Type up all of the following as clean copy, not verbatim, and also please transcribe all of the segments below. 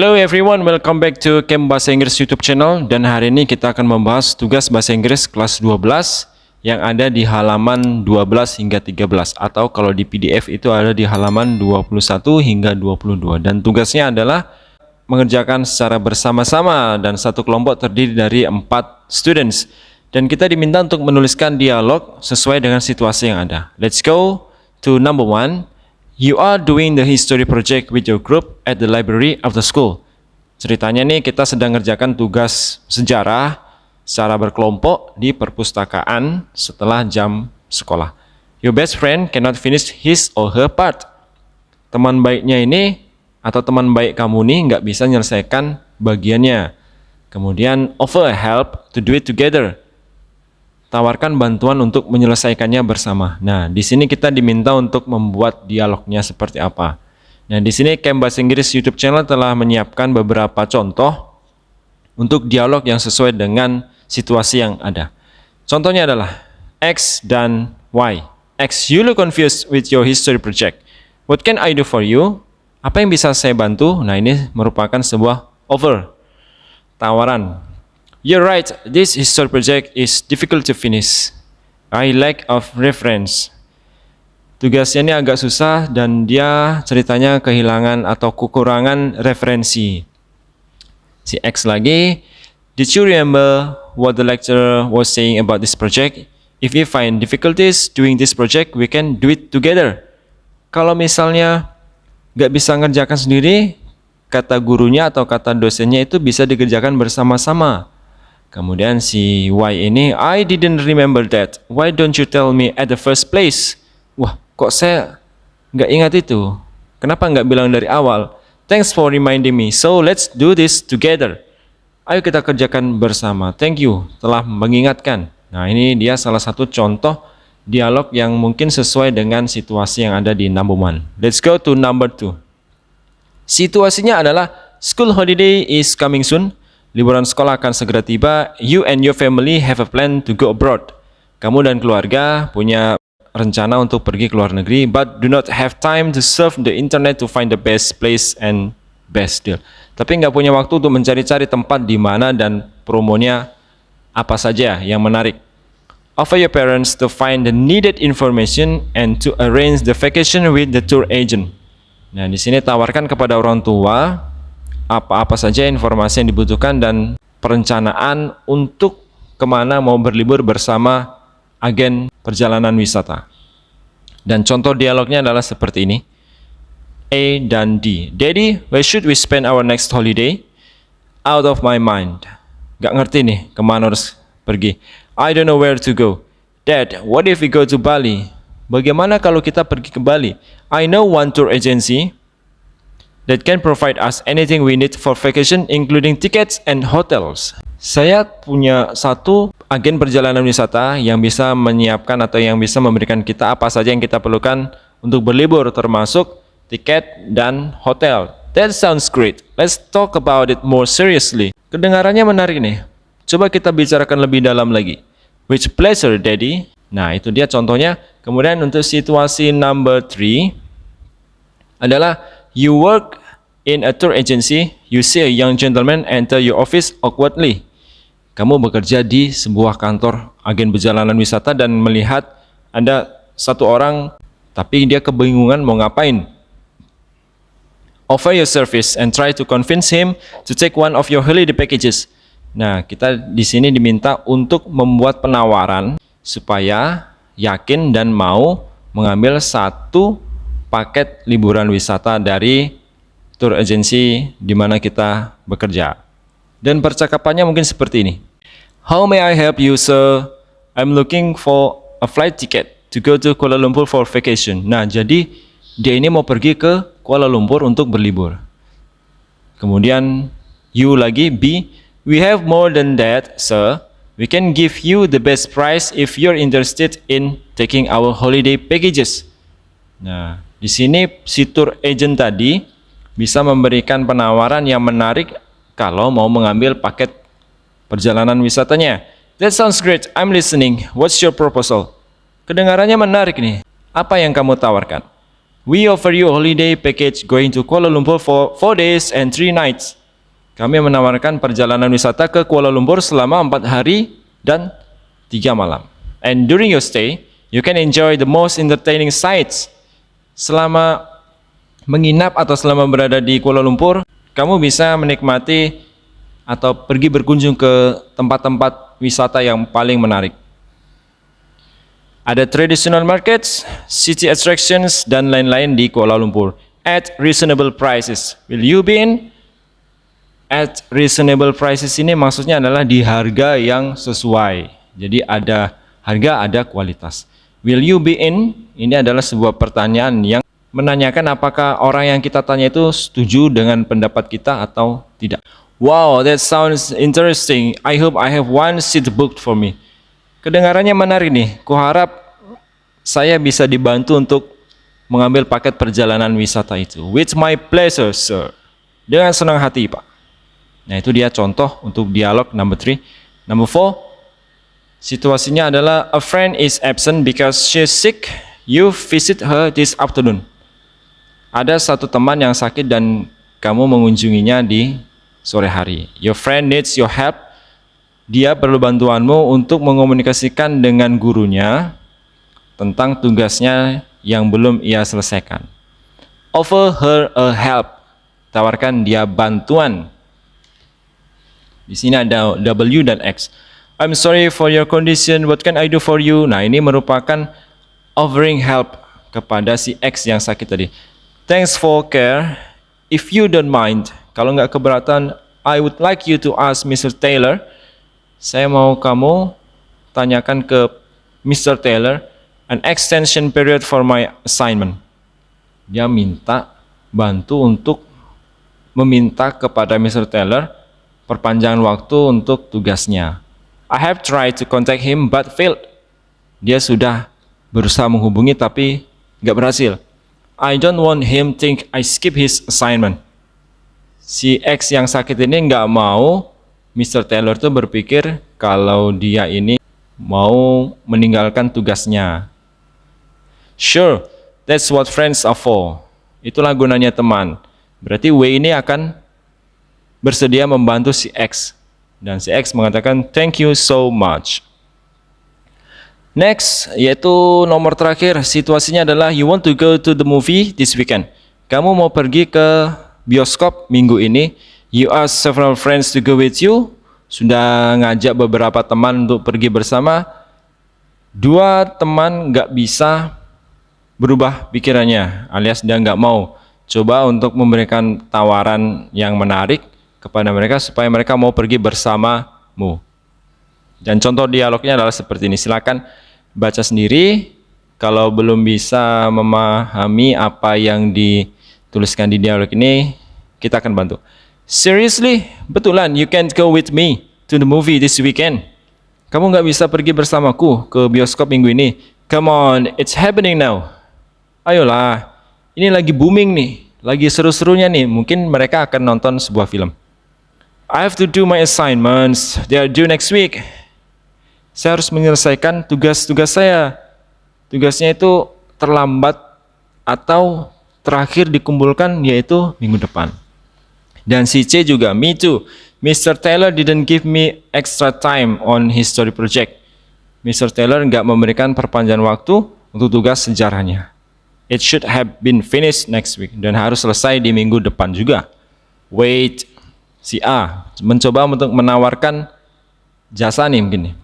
Hello everyone, welcome back to Camp Bahasa Inggris YouTube channel. Dan hari ini kita akan membahas tugas bahasa Inggris kelas 12 yang ada di halaman 12 hingga 13, atau kalau di PDF itu ada di halaman 21 hingga 22. Dan tugasnya adalah mengerjakan secara bersama-sama dan satu kelompok terdiri dari 4 students. Dan kita diminta untuk menuliskan dialog sesuai dengan situasi yang ada. Let's go to number 1. You are doing the history project with your group at the library of the school. Ceritanya nih kita sedang ngerjakan tugas sejarah secara berkelompok di perpustakaan setelah jam sekolah. Your best friend cannot finish his or her part. Teman baiknya ini atau teman baik kamu nih nggak bisa menyelesaikan bagiannya. Kemudian offer help to do it together. Tawarkan bantuan untuk menyelesaikannya bersama. Nah, di sini kita diminta untuk membuat dialognya seperti apa. Nah, di sini Camp Bahasa Inggris YouTube channel telah menyiapkan beberapa contoh untuk dialog yang sesuai dengan situasi yang ada. Contohnya adalah X dan Y. X, you look confused with your history project. What can I do for you? Apa yang bisa saya bantu? Nah, ini merupakan sebuah offer, tawaran. You're right, this history project is difficult to finish. I lack of reference. Tugasnya ini agak susah dan dia ceritanya kehilangan atau kekurangan referensi. Si X lagi, did you remember what the lecturer was saying about this project? If you find difficulties doing this project, we can do it together. Kalau misalnya nggak bisa ngerjakan sendiri, kata gurunya atau kata dosennya itu bisa dikerjakan bersama-sama. Kemudian si Y ini, I didn't remember that. Why don't you tell me at the first place? Wah, kok saya nggak ingat itu? Kenapa nggak bilang dari awal? Thanks for reminding me. So let's do this together. Ayo kita kerjakan bersama. Thank you telah mengingatkan. Nah, ini dia salah satu contoh dialog yang mungkin sesuai dengan situasi yang ada di number 1. Let's go to number 2. Situasinya adalah school holiday is coming soon. Liburan sekolah akan segera tiba. You and your family have a plan to go abroad. Kamu dan keluarga punya rencana untuk pergi ke luar negeri, but do not have time to surf the internet to find the best place and best deal. Tapi nggak punya waktu untuk mencari-cari tempat di mana dan promonya apa saja yang menarik. Offer your parents to find the needed information and to arrange the vacation with the tour agent. Nah, di sini tawarkan kepada orang tua apa-apa saja informasi yang dibutuhkan dan perencanaan untuk kemana mau berlibur bersama agen perjalanan wisata. Dan contoh dialognya adalah seperti ini. A dan D. Daddy, where should we spend our next holiday? Out of my mind. Gak ngerti nih kemana harus pergi. I don't know where to go. Dad, what if we go to Bali? Bagaimana kalau kita pergi ke Bali? I know one tour agency that can provide us anything we need for vacation, including tickets and hotels. Saya punya satu agen perjalanan wisata yang bisa menyiapkan atau yang bisa memberikan kita apa saja yang kita perlukan untuk berlibur, termasuk tiket dan hotel. That sounds great. Let's talk about it more seriously. Kedengarannya menarik nih. Coba kita bicarakan lebih dalam lagi. With pleasure, Daddy. Nah, itu dia contohnya. Kemudian untuk situasi number 3 adalah you work in a tour agency. You see a young gentleman enter your office awkwardly. Kamu bekerja di sebuah kantor agen perjalanan wisata dan melihat ada satu orang tapi dia kebingungan mau ngapain. Offer your service and try to convince him to take one of your holiday packages. Nah, kita di sini diminta untuk membuat penawaran supaya yakin dan mau mengambil satu paket liburan wisata dari tour agency di mana kita bekerja. Dan percakapannya mungkin seperti ini. How may I help you, sir? I'm looking for a flight ticket to go to Kuala Lumpur for vacation. Nah, jadi dia ini mau pergi ke Kuala Lumpur untuk berlibur. Kemudian you lagi, B. We have more than that, sir. We can give you the best price if you're interested in taking our holiday packages. Nah, di sini si tour agent tadi bisa memberikan penawaran yang menarik kalau mau mengambil paket perjalanan wisatanya. That sounds great. I'm listening. What's your proposal? Kedengarannya menarik nih. Apa yang kamu tawarkan? We offer you a holiday package going to Kuala Lumpur for 4 days and 3 nights. Kami menawarkan perjalanan wisata ke Kuala Lumpur selama 4 hari dan 3 malam. And during your stay, you can enjoy the most entertaining sights. Selama menginap atau selama berada di Kuala Lumpur, kamu bisa menikmati atau pergi berkunjung ke tempat-tempat wisata yang paling menarik. Ada traditional markets, city attractions, dan lain-lain di Kuala Lumpur at reasonable prices. Will you be in? At reasonable prices ini maksudnya adalah di harga yang sesuai. Jadi ada harga, ada kualitas. Will you be in? Ini adalah sebuah pertanyaan yang menanyakan apakah orang yang kita tanya itu setuju dengan pendapat kita atau tidak. Wow, that sounds interesting. I hope I have one seat booked for me. Kedengarannya menarik nih. Kuharap saya bisa dibantu untuk mengambil paket perjalanan wisata itu. With my pleasure, sir. Dengan senang hati, Pak. Nah, itu dia contoh untuk dialog number 3. Number 4, situasinya adalah a friend is absent because she is sick. You visit her this afternoon. Ada satu teman yang sakit dan kamu mengunjunginya di sore hari. Your friend needs your help. Dia perlu bantuanmu untuk mengomunikasikan dengan gurunya tentang tugasnya yang belum ia selesaikan. Offer her a help. Tawarkan dia bantuan. Di sini ada W dan X. I'm sorry for your condition. What can I do for you? Nah, ini merupakan offering help kepada si X yang sakit tadi. Thanks for care. If you don't mind, kalau nggak keberatan, I would like you to ask Mr. Taylor. Saya mau kamu tanyakan ke Mr. Taylor an extension period for my assignment. Dia minta bantu untuk meminta kepada Mr. Taylor perpanjangan waktu untuk tugasnya. I have tried to contact him but failed. Dia sudah berusaha menghubungi tapi nggak berhasil. I don't want him think I skip his assignment. Si X yang sakit ini nggak mau Mr. Taylor tuh berpikir kalau dia ini mau meninggalkan tugasnya. Sure, that's what friends are for. Itulah gunanya teman. Berarti W ini akan bersedia membantu si X. Dan si X mengatakan thank you so much. Next, yaitu nomor terakhir. Situasinya adalah you want to go to the movie this weekend. Kamu mau pergi ke bioskop minggu ini. You ask several friends to go with you. Sudah ngajak beberapa teman untuk pergi bersama. 2 teman nggak bisa berubah pikirannya, alias dia nggak mau coba untuk memberikan tawaran yang menarik kepada mereka supaya mereka mau pergi bersamamu. Dan contoh dialognya adalah seperti ini. Silakan baca sendiri. Kalau belum bisa memahami apa yang dituliskan di dialog ini, kita akan bantu. Seriously, betulan you can't go with me to the movie this weekend. Kamu nggak bisa pergi bersamaku ke bioskop minggu ini. Come on, it's happening now. Ayolah, ini lagi booming nih, lagi seru-serunya nih. Mungkin mereka akan nonton sebuah film. I have to do my assignments. They are due next week. Saya harus menyelesaikan tugas-tugas saya. Tugasnya itu terlambat atau terakhir dikumpulkan yaitu minggu depan. Dan si C juga, me too. Mr. Taylor didn't give me extra time on his story project. Mr. Taylor nggak memberikan perpanjangan waktu untuk tugas sejarahnya. It should have been finished next week. Dan harus selesai di minggu depan juga. Wait, si A mencoba untuk menawarkan jasa nih mungkin nih.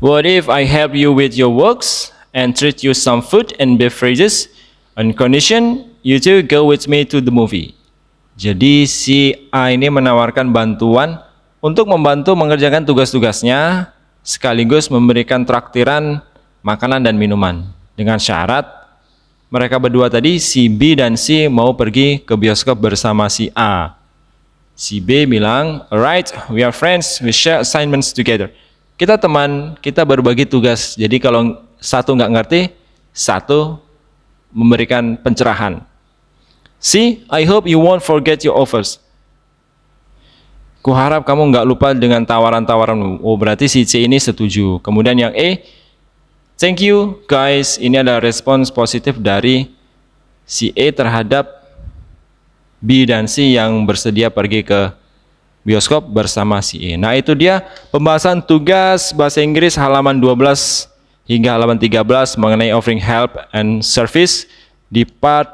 What if I help you with your works and treat you some food and beverages on condition you two go with me to the movie. Jadi si A ini menawarkan bantuan untuk membantu mengerjakan tugas-tugasnya sekaligus memberikan traktiran makanan dan minuman. Dengan syarat mereka berdua tadi, si B dan C mau pergi ke bioskop bersama si A. Si B bilang, alright, we are friends, we share assignments together. Kita teman, kita berbagi tugas. Jadi kalau satu nggak ngerti, satu memberikan pencerahan. See, I hope you won't forget your offers. Kuharap kamu nggak lupa dengan tawaran-tawaranmu. Oh, berarti si C ini setuju. Kemudian yang E, Thank you guys. Ini adalah respons positif dari si E terhadap B dan C yang bersedia pergi ke bioskop bersama si E. Nah, itu dia pembahasan tugas bahasa Inggris halaman 12 hingga halaman 13 mengenai offering help and service di part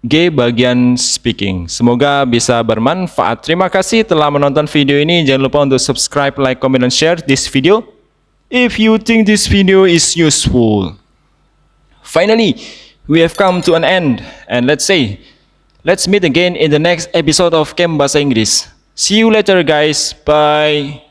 G bagian speaking. Semoga bisa bermanfaat. Terima kasih telah menonton video ini. Jangan lupa untuk subscribe, like, comment, and share this video if you think this video is useful. Finally, we have come to an end, and let's meet again in the next episode of Camp Bahasa Inggris. See you later guys, bye.